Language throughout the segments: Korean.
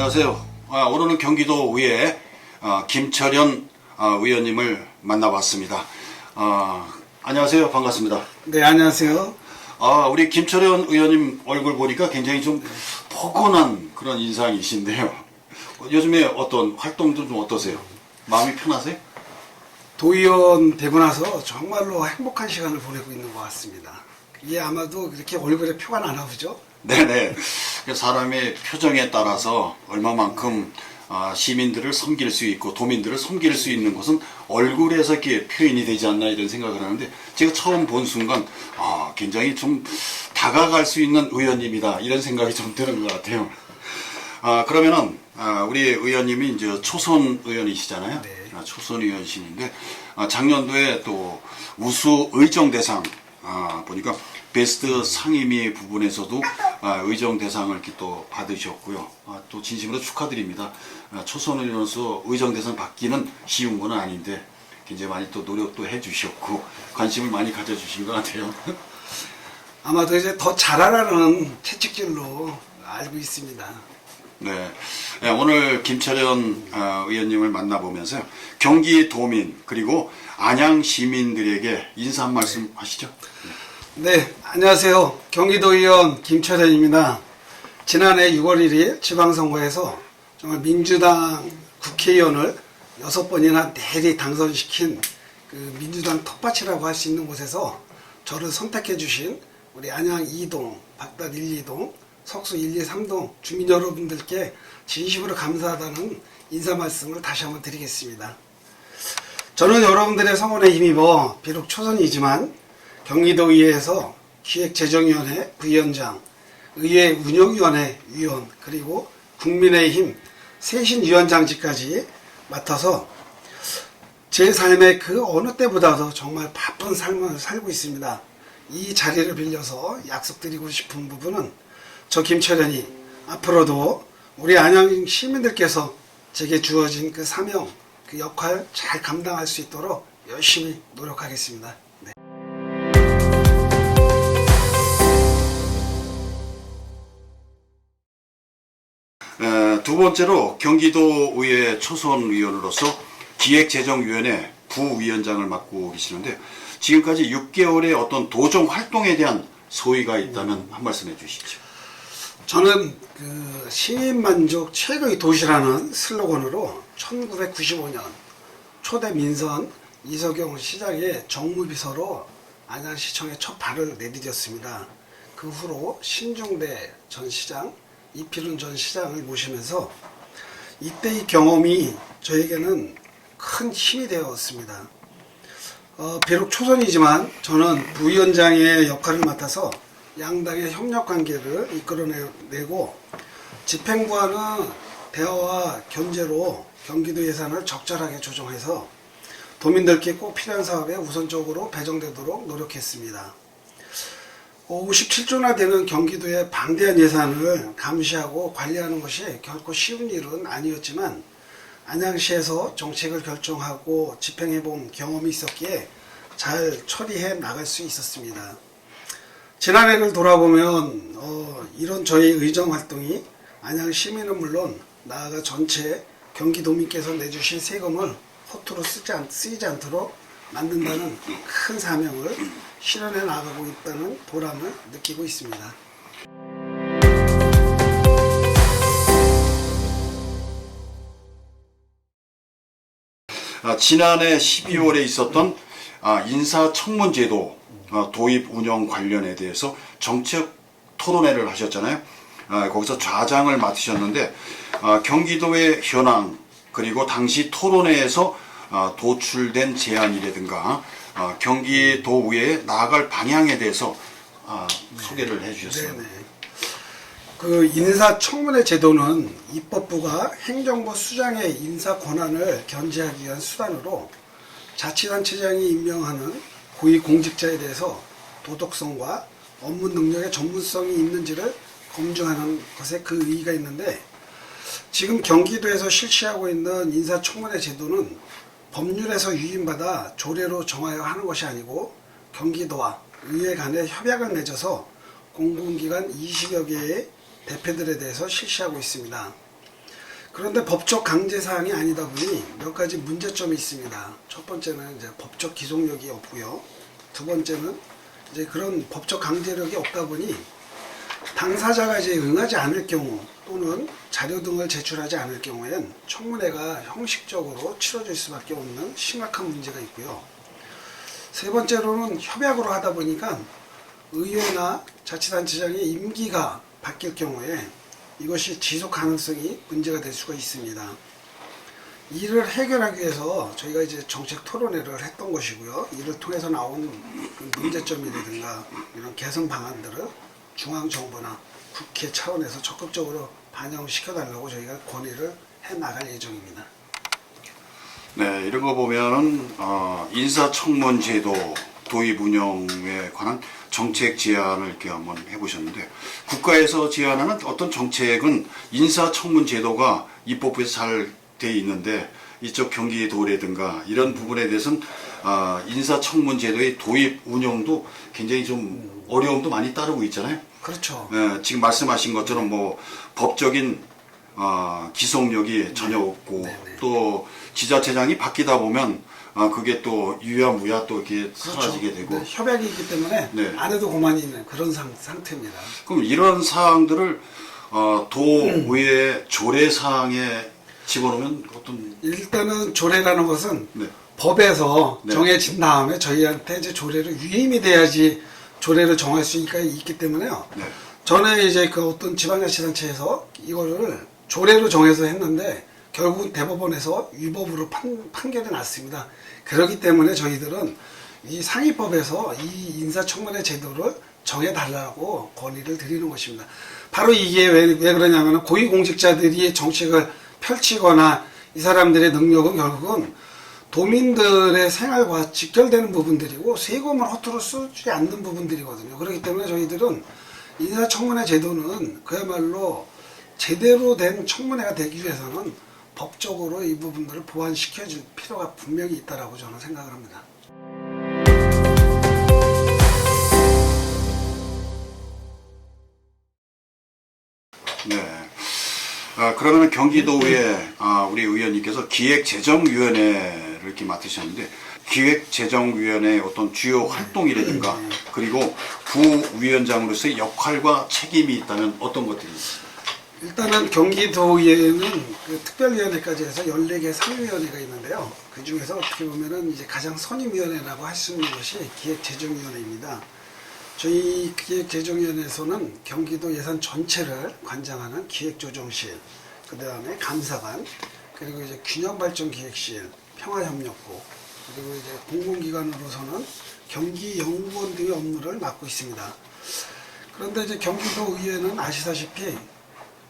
안녕하세요. 오늘은 경기도의회 김철현 의원님을 만나봤습니다. 안녕하세요. 반갑습니다. 네, 안녕하세요. 우리 김철현 의원님 얼굴 보니까 굉장히 좀 포근한 그런 인상이신데요. 요즘에 어떤 활동도 좀 어떠세요? 마음이 편하세요? 도의원 되고 나서 정말로 행복한 시간을 보내고 있는 것 같습니다. 이게 아마도 그렇게 얼굴에 표가 나나 보죠? 네네. 사람의 표정에 따라서 얼마만큼 시민들을 섬길 수 있고 도민들을 섬길 수 있는 것은 얼굴에서 이렇게 표현이 되지 않나 이런 생각을 하는데, 제가 처음 본 순간 굉장히 좀 다가갈 수 있는 의원님이다 이런 생각이 좀 드는 것 같아요. 그러면은 우리 의원님이 이제 초선 의원이시잖아요. 네. 초선 의원이신데 작년도에 또 우수 의정 대상 보니까 베스트 상임위 부분에서도 의정 대상을 이렇게 또 받으셨고요. 또 진심으로 축하드립니다. 초선 의원으로서 의정 대상 받기는 쉬운 건 아닌데 굉장히 많이 또 노력도 해주셨고 관심을 많이 가져주신 것 같아요. 아마도 이제 더 잘하라는 채찍질로 알고 있습니다. 네. 오늘 김철현 의원님을 만나보면서 경기도민 그리고 안양 시민들에게 인사 한 말씀 하시죠. 네, 안녕하세요. 경기도의원 김철현입니다. 지난해 6월 1일 지방선거에서 정말 민주당 국회의원을 6번이나 내리 당선시킨 그 민주당 텃밭이라고 할 수 있는 곳에서 저를 선택해 주신 우리 안양 2동, 박단 1, 2동, 석수 1, 2, 3동 주민 여러분들께 진심으로 감사하다는 인사 말씀을 다시 한번 드리겠습니다. 저는 여러분들의 성원에 힘입어 비록 초선이지만 경기도의회에서 기획재정위원회 부위원장, 의회 운영위원회 위원, 그리고 국민의힘 쇄신위원장직까지 맡아서 제 삶의 그 어느 때보다도 정말 바쁜 삶을 살고 있습니다. 이 자리를 빌려서 약속드리고 싶은 부분은 저 김철현이 앞으로도 우리 안양 시민들께서 제게 주어진 그 사명, 그 역할 잘 감당할 수 있도록 열심히 노력하겠습니다. 네. 두 번째로 경기도의회 초선 의원으로서 기획재정위원회 부위원장을 맡고 계시는데, 지금까지 6개월의 어떤 도정 활동에 대한 소회가 있다면 한 말씀 해주시죠. 저는 그 시민만족 최고의 도시라는 슬로건으로 1995년 초대 민선 이석영 시장의 정무비서로 안양시청에 첫 발을 내디뎠습니다. 그 후로 신중대 전 시장, 이필훈 전 시장을 모시면서 이때의 경험이 저에게는 큰 힘이 되었습니다. 비록 초선이지만 저는 부위원장의 역할을 맡아서 양당의 협력관계를 이끌어내고 집행부와는 대화와 견제로 경기도 예산을 적절하게 조정해서 도민들께 꼭 필요한 사업에 우선적으로 배정되도록 노력했습니다. 57조나 되는 경기도의 방대한 예산을 감시하고 관리하는 것이 결코 쉬운 일은 아니었지만 안양시에서 정책을 결정하고 집행해본 경험이 있었기에 잘 처리해 나갈 수 있었습니다. 지난해를 돌아보면 이런 저희 의정활동이 안양 시민은 물론 나아가 전체 경기도민께서 내주신 세금을 허투루 쓰이지 않도록 만든다는 큰 사명을 실현해 나가고 있다는 보람을 느끼고 있습니다. 지난해 12월에 있었던 인사청문제도 도입 운영 관련에 대해서 정책 토론회를 하셨잖아요. 거기서 좌장을 맡으셨는데 경기도의 현황 그리고 당시 토론회에서 도출된 제안이라든가 경기도의회에 나아갈 방향에 대해서 소개를 해주셨어요. 네네. 그 인사청문회 제도는 입법부가 행정부 수장의 인사 권한을 견제하기 위한 수단으로 자치단체장이 임명하는 고위공직자에 대해서 도덕성과 업무 능력의 전문성이 있는지를 검증하는 것에 그 의의가 있는데, 지금 경기도에서 실시하고 있는 인사청문회 제도는 법률에서 유인받아 조례로 정하여 하는 것이 아니고 경기도와 의회 간에 협약을 맺어서 공공기관 20여 개의 대표들에 대해서 실시하고 있습니다. 그런데 법적 강제 사항이 아니다 보니 몇 가지 문제점이 있습니다. 첫 번째는 이제 법적 기속력이 없고요. 두 번째는 이제 그런 법적 강제력이 없다 보니 당사자가 이제 응하지 않을 경우 또는 자료 등을 제출하지 않을 경우엔 청문회가 형식적으로 치러질 수밖에 없는 심각한 문제가 있고요. 세 번째로는 협약으로 하다 보니까 의회나 자치단체장의 임기가 바뀔 경우에 이것이 지속 가능성이 문제가 될 수가 있습니다. 이를 해결하기 위해서 저희가 이제 정책 토론회를 했던 것이고요. 이를 통해서 나온 문제점이라든가 이런 개선 방안들을 중앙정부나 국회 차원에서 적극적으로 반영시켜달라고 저희가 건의를 해 나갈 예정입니다. 네, 이런 거 보면은 인사청문제도 도입 운영에 관한 정책 제안을 이렇게 한번 해보셨는데, 국가에서 제안하는 어떤 정책은 인사청문제도가 입법부에서 잘 돼 있는데 이쪽 경기도라든가 이런 부분에 대해서는 인사청문제도의 도입 운영도 굉장히 좀 어려움도 많이 따르고 있잖아요. 그렇죠. 지금 말씀하신 것처럼 뭐 법적인 기속력이 전혀 없고, 네네. 또 지자체장이 바뀌다 보면 그게 또 유야무야 또 이렇게 사라지게 되고. 네, 협약이 있기 때문에 네. 안 해도 그만이 있는 그런 상태입니다. 그럼 이런 사항들을 도의회 조례 사항에 집어넣으면 어떤. 일단은 조례라는 것은 네. 법에서 네. 정해진 다음에 저희한테 이제 조례를 위임이 돼야지 조례를 정할 수가 있기 때문에요. 네. 전에 이제 그 어떤 지방자치단체에서 이거를 조례로 정해서 했는데 결국은 대법원에서 위법으로 판결이 났습니다. 그렇기 때문에 저희들은 이 상위법에서 이 인사청문회 제도를 정해달라고 건의를 드리는 것입니다. 바로 이게 왜 그러냐면 고위공직자들이 정책을 펼치거나 이 사람들의 능력은 결국은 도민들의 생활과 직결되는 부분들이고 세금을 허투루 쓰지 않는 부분들이거든요. 그렇기 때문에 저희들은 인사청문회 제도는 그야말로 제대로 된 청문회가 되기 위해서는 법적으로 이 부분들을 보완시켜줄 필요가 분명히 있다고 저는 생각을 합니다. 네. 그러면 경기도에 우리 의원님께서 기획재정위원회를 이렇게 맡으셨는데, 기획재정위원회의 어떤 주요 활동이라든가 그리고 부위원장으로서의 역할과 책임이 있다면 어떤 것들이 있습니까? 일단은 경기도에는 그 특별위원회까지 해서 14개 상위위원회가 있는데요. 그 중에서 어떻게 보면은 이제 가장 선임위원회라고 할 수 있는 것이 기획재정위원회입니다. 저희 기획재정위원회에서는 경기도 예산 전체를 관장하는 기획조정실, 그 다음에 감사관, 그리고 이제 균형발전기획실, 평화협력부, 그리고 이제 공공기관으로서는 경기연구원 등의 업무를 맡고 있습니다. 그런데 이제 경기도 의회는 아시다시피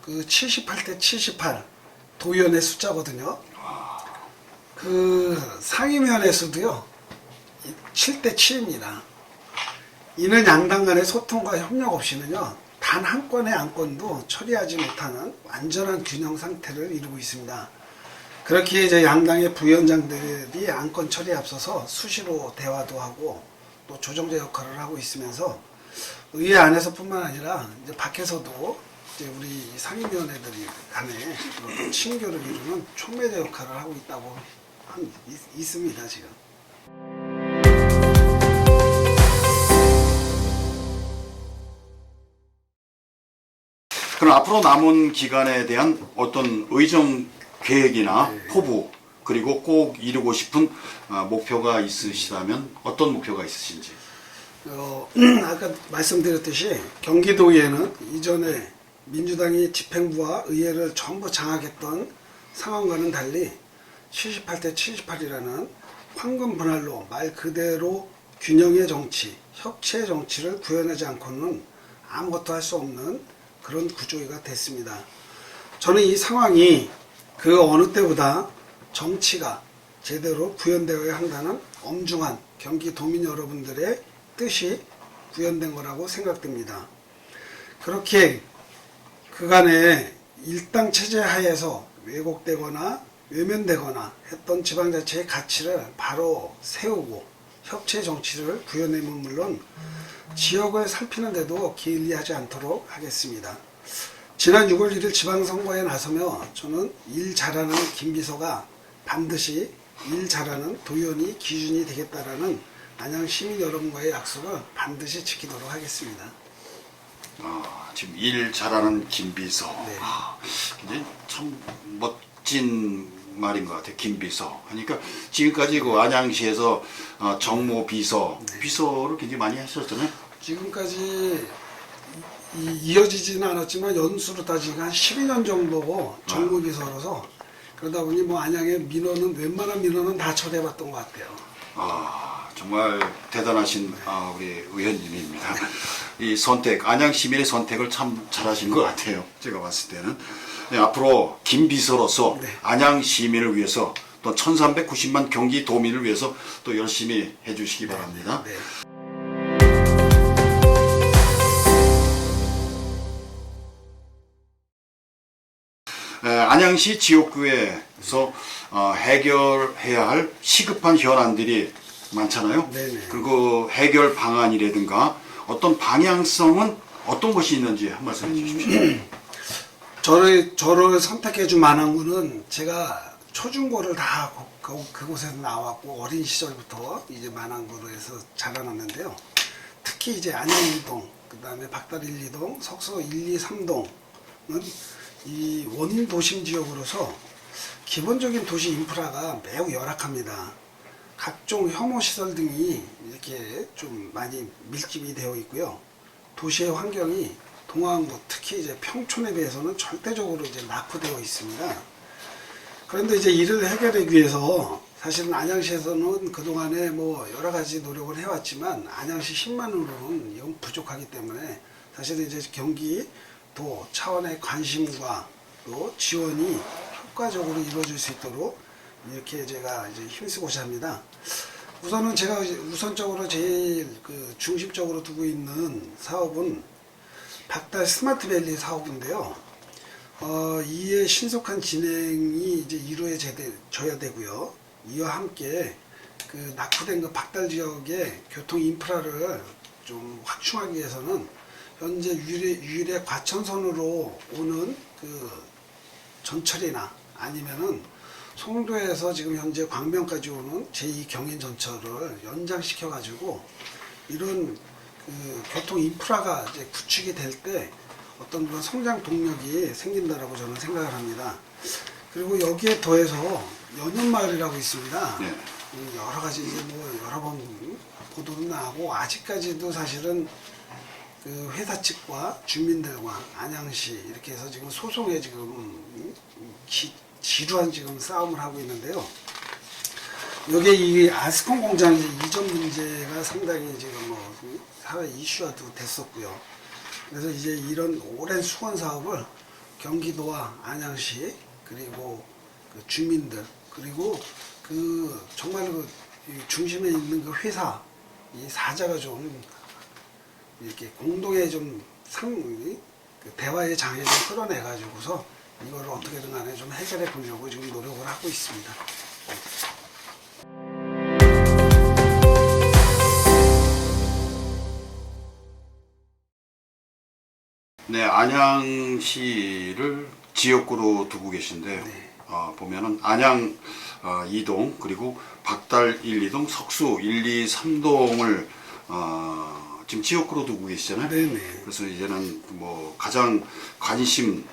그 78대 78 도의원의 숫자거든요. 그 상임위원회 수도요 7대 7입니다. 이는 양당 간의 소통과 협력 없이는요 단 한 건의 안건도 처리하지 못하는 완전한 균형 상태를 이루고 있습니다. 그렇게 이제 양당의 부위원장들이 안건 처리에 앞서서 수시로 대화도 하고 또 조정자 역할을 하고 있으면서 의회 안에서뿐만 아니라 이제 밖에서도 이제 우리 상임위원회들이 간에 그런 친교를 이루는 촉매자 역할을 하고 있다고 있습니다 지금. 그럼 앞으로 남은 기간에 대한 어떤 의정 계획이나 네. 포부, 그리고 꼭 이루고 싶은 목표가 있으시다면 어떤 목표가 있으신지? 아까 말씀드렸듯이 경기도의회는 이전에 민주당이 집행부와 의회를 전부 장악했던 상황과는 달리 78대 78이라는 황금 분할로 말 그대로 균형의 정치, 협치의 정치를 구현하지 않고는 아무것도 할 수 없는 그런 구조가 됐습니다. 저는 이 상황이 그 어느 때보다 정치가 제대로 구현되어야 한다는 엄중한 경기도민 여러분들의 뜻이 구현된 거라고 생각됩니다. 그렇게 그간의 일당 체제 하에서 왜곡되거나 외면되거나 했던 지방자치의 가치를 바로 세우고 협치의 정치를 구현내면 물론 지역을 살피는 데도 게을리하지 않도록 하겠습니다. 지난 6월 1일 지방선거에 나서며 저는 일 잘하는 김비서가 반드시 일 잘하는 도의원이 기준이 되겠다라는 안양 시민 여러분과의 약속을 반드시 지키도록 하겠습니다. 지금 일 잘하는 김비서. 네. 굉장히 참 멋진 말인 것 같아요. 김비서. 그러니까 지금까지 그 안양시에서 정무 비서, 비서를 굉장히 많이 하셨잖아요. 지금까지 이어지지는 않았지만 연수로 따지면 한 12년 정도고 정무비서로서 그러다 보니 뭐 안양의 민원은 웬만한 민원은 다 처리해봤던 것 같아요. 정말 대단하신 우리 의원님입니다. 이 선택, 안양 시민의 선택을 참 잘하신 것 같아요. 제가 봤을 때는. 네, 앞으로 김비서로서 네. 안양 시민을 위해서 또 1390만 경기 도민을 위해서 또 열심히 해주시기 바랍니다. 네. 안양시 지역구에서 해결해야 할 시급한 현안들이 많잖아요. 네네. 그리고 해결 방안이라든가 어떤 방향성은 어떤 것이 있는지 한 말씀 해주십시오. 저를 선택해준 만안군은 제가 초중고를 다 그곳에서 나왔고 어린 시절부터 이제 만안구로 해서 자라났는데요. 특히 이제 안양 1동, 그 다음에 박달 1, 2동, 석소 1, 2, 3동은 이 원도심 지역으로서 기본적인 도시 인프라가 매우 열악합니다. 각종 혐오시설 등이 이렇게 좀 많이 밀집이 되어 있고요. 도시의 환경이 동안구, 특히 이제 평촌에 비해서는 절대적으로 이제 낙후되어 있습니다. 그런데 이제 이를 해결하기 위해서 사실은 안양시에서는 그동안에 뭐 여러 가지 노력을 해왔지만 안양시 10만으로는 이건 부족하기 때문에 사실은 이제 경기도 차원의 관심과 또 지원이 효과적으로 이루어질 수 있도록 이렇게 제가 이제 힘쓰고자 합니다. 우선은 제가 우선적으로 제일 중심적으로 두고 있는 사업은 박달 스마트밸리 사업인데요. 이에 신속한 진행이 이제 이루어져야 되고요. 이와 함께 그 낙후된 그 박달 지역의 교통 인프라를 좀 확충하기 위해서는 현재 유일의 과천선으로 오는 그 전철이나 아니면은 송도에서 지금 현재 광명까지 오는 제2 경인 전철을 연장시켜 가지고 이런 그 교통 인프라가 이제 구축이 될 때 어떤 그런 성장 동력이 생긴다라고 저는 생각을 합니다. 그리고 여기에 더해서 연현마을이라고 있습니다. 네. 여러 가지 이제 뭐 여러 번 보도도 나고 아직까지도 사실은 그 회사 측과 주민들과 안양시 이렇게 해서 지금 소송에 지금 지루한 지금 싸움을 하고 있는데요. 여기에 이 아스콘 공장 이전 문제가 상당히 지금 뭐 사회 이슈화도 됐었고요. 그래서 이제 이런 오랜 수건 사업을 경기도와 안양시 그리고 그 주민들 그리고 그 정말 그 중심에 있는 그 회사 이 사자가 좀 이렇게 공동의 좀 그 대화의 장에 좀 끌어내 가지고서 이거를 어떻게든 간에 좀 해결해 보려고 지금 노력을 하고 있습니다. 네, 안양시를 지역구로 두고 계신데 네. 보면은 안양 2동 그리고 박달 1, 2동, 석수 1, 2, 3동을 지금 지역구로 두고 계시잖아요. 네네. 그래서 이제는 뭐 가장 관심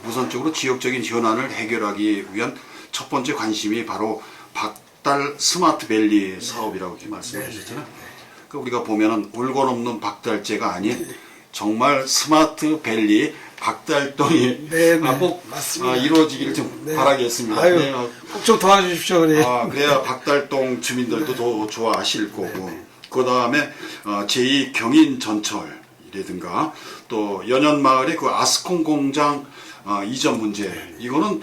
우선적으로 지역적인 현안을 해결하기 위한 첫 번째 관심이 바로 박달 스마트밸리 사업이라고 이렇게 말씀해 주셨잖아요. 그 우리가 보면은 울건 없는 박달재가 아닌 정말 스마트밸리 박달동이 꼭 맞습니다. 이루어지기를 좀 바라겠습니다. 네. 꼭 좀 도와주십시오. 그래. 그래야 박달동 주민들도 더 좋아하실 거고 그 다음에 제2 경인 전철이라든가 또 연현마을의 그 아스콘 공장 이전 문제 이거는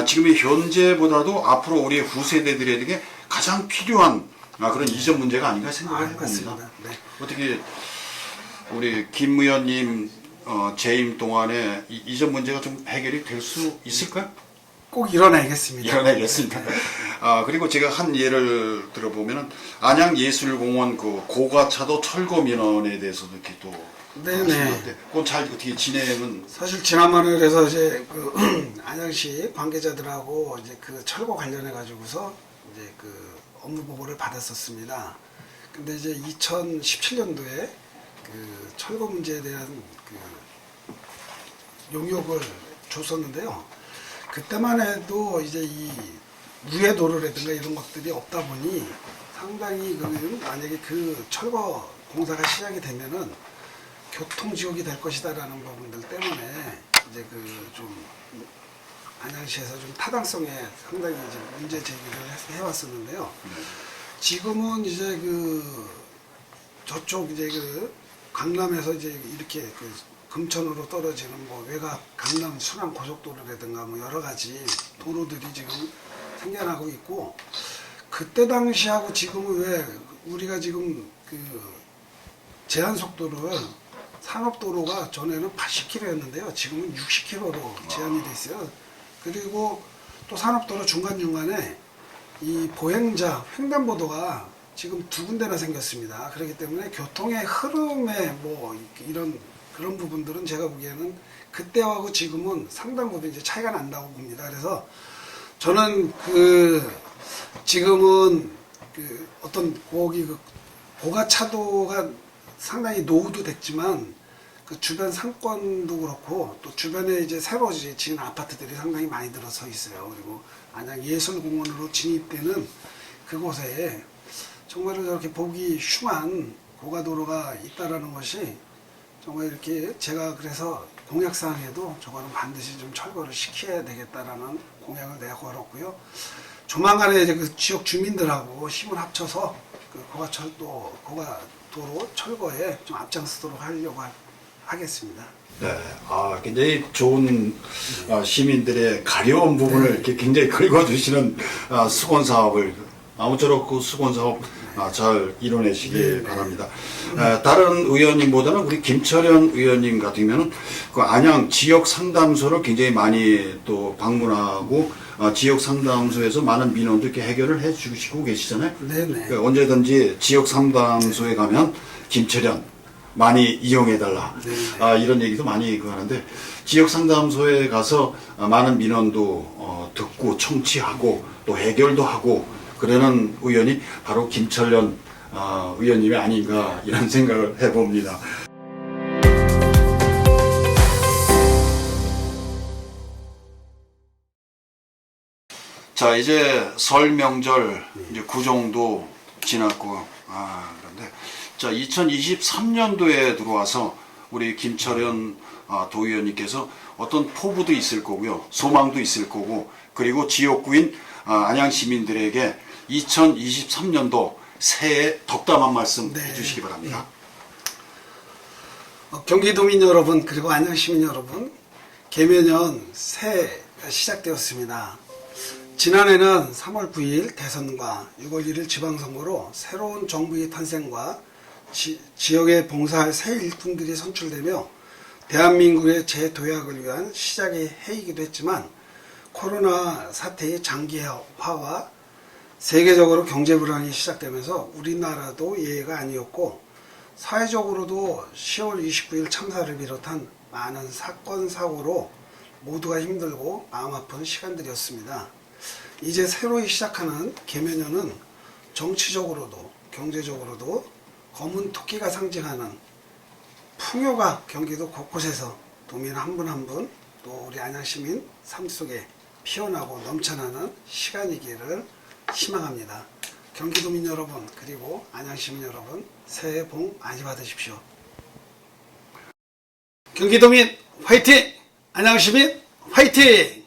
지금의 현재보다도 앞으로 우리 후세대들에게 가장 필요한 그런 이전 문제가 아닌가 생각을 해봅니다. 네. 어떻게 우리 김 의원님 재임 동안에 이전 문제가 좀 해결이 될 수 있을까요? 꼭 일어나겠습니다. 일어나겠습니다. 그리고 제가 한 예를 들어보면은 안양예술공원 그 고가차도 철거 민원에 대해서도 이렇게 또 네네. 그건 잘 어떻게 진행은 사실 지난번에 그래서 이제 그 안양시 관계자들하고 이제 그 철거 관련해 가지고서 이제 그 업무 보고를 받았었습니다. 근데 이제 2017년도에 그 철거 문제에 대한 그 용역을 줬었는데요. 그때만 해도 이제 이 무해도로라든가 이런 것들이 없다 보니 상당히 그 만약에 그 철거 공사가 시작이 되면은 교통지옥이 될 것이다라는 부분들 때문에 이제 그 좀 안양시에서 좀 타당성에 상당히 이제 문제 제기를 해왔었는데요. 지금은 이제 그 저쪽 이제 그 강남에서 이제 이렇게 그 금천으로 떨어지는 뭐 외곽 강남 순환 고속도로라든가 뭐 여러 가지 도로들이 지금 생겨나고 있고, 그때 당시하고 지금은 왜 우리가 지금 그 제한 속도를 산업도로가 전에는 80km였는데요. 지금은 60km로 제한이 돼 있어요. 그리고 또 산업도로 중간중간에 이 보행자 횡단보도가 지금 두 군데나 생겼습니다. 그렇기 때문에 교통의 흐름에 뭐 이런 그런 부분들은 제가 보기에는 그때하고 지금은 상당 부분 이제 차이가 난다고 봅니다. 그래서 저는 그 지금은 그 어떤 거기 그 고가차도가 상당히 노후도 됐지만 그 주변 상권도 그렇고 또 주변에 이제 새로 지은 아파트들이 상당히 많이 들어서 있어요. 그리고 안양 예술공원으로 진입되는 그곳에 정말로 저렇게 보기 흉한 고가도로가 있다라는 것이 정말 이렇게 제가 그래서 공약사항에도 저거는 반드시 좀 철거를 시켜야 되겠다라는 공약을 내가 걸었고요. 조만간에 이제 그 지역 주민들하고 힘을 합쳐서 그 고가도로 철거에 좀 앞장서도록 하려고 하겠습니다. 네, 굉장히 좋은 시민들의 가려운 부분을 이렇게 굉장히 긁어주시는 수건 사업을 아무쪼록 그 수건 사업 잘 이뤄내시기 바랍니다. 다른 의원님보다는 우리 김철현 의원님 같으면은 그 안양 지역 상담소를 굉장히 많이 또 방문하고 지역 상담소에서 많은 민원도 이렇게 해결을 해주시고 계시잖아요. 네네. 그러니까 언제든지 지역 상담소에 가면 김철현 많이 이용해달라. 이런 얘기도 많이 하는데 지역 상담소에 가서 많은 민원도 듣고 청취하고 또 해결도 하고 그러는 의원이 바로 김철현 의원님이 아닌가 이런 생각을 해봅니다. 자, 이제 설 명절 이제 구정도 지났고 그런데 자 2023년도에 들어와서 우리 김철현 도의원님께서 어떤 포부도 있을 거고요, 소망도 있을 거고, 그리고 지역구인 안양 시민들에게 2023년도 새해 덕담한 말씀 해주시기 바랍니다. 경기도민 여러분, 그리고 안양 시민 여러분, 개묘년 새해가 시작되었습니다. 지난해는 3월 9일 대선과 6월 1일 지방선거로 새로운 정부의 탄생과 지역에 봉사할 새 일꾼들이 선출되며 대한민국의 재도약을 위한 시작의 해이기도 했지만, 코로나 사태의 장기화와 세계적으로 경제 불황이 시작되면서 우리나라도 예외가 아니었고, 사회적으로도 10월 29일 참사를 비롯한 많은 사건 사고로 모두가 힘들고 마음 아픈 시간들이었습니다. 이제 새로이 시작하는 개묘년은 정치적으로도 경제적으로도 검은 토끼가 상징하는 풍요가 경기도 곳곳에서 도민 한 분 한 분 또 우리 안양시민 삶 속에 피어나고 넘쳐나는 시간이기를 희망합니다. 경기도민 여러분, 그리고 안양시민 여러분, 새해 복 많이 받으십시오. 경기도민 화이팅! 안양시민 화이팅!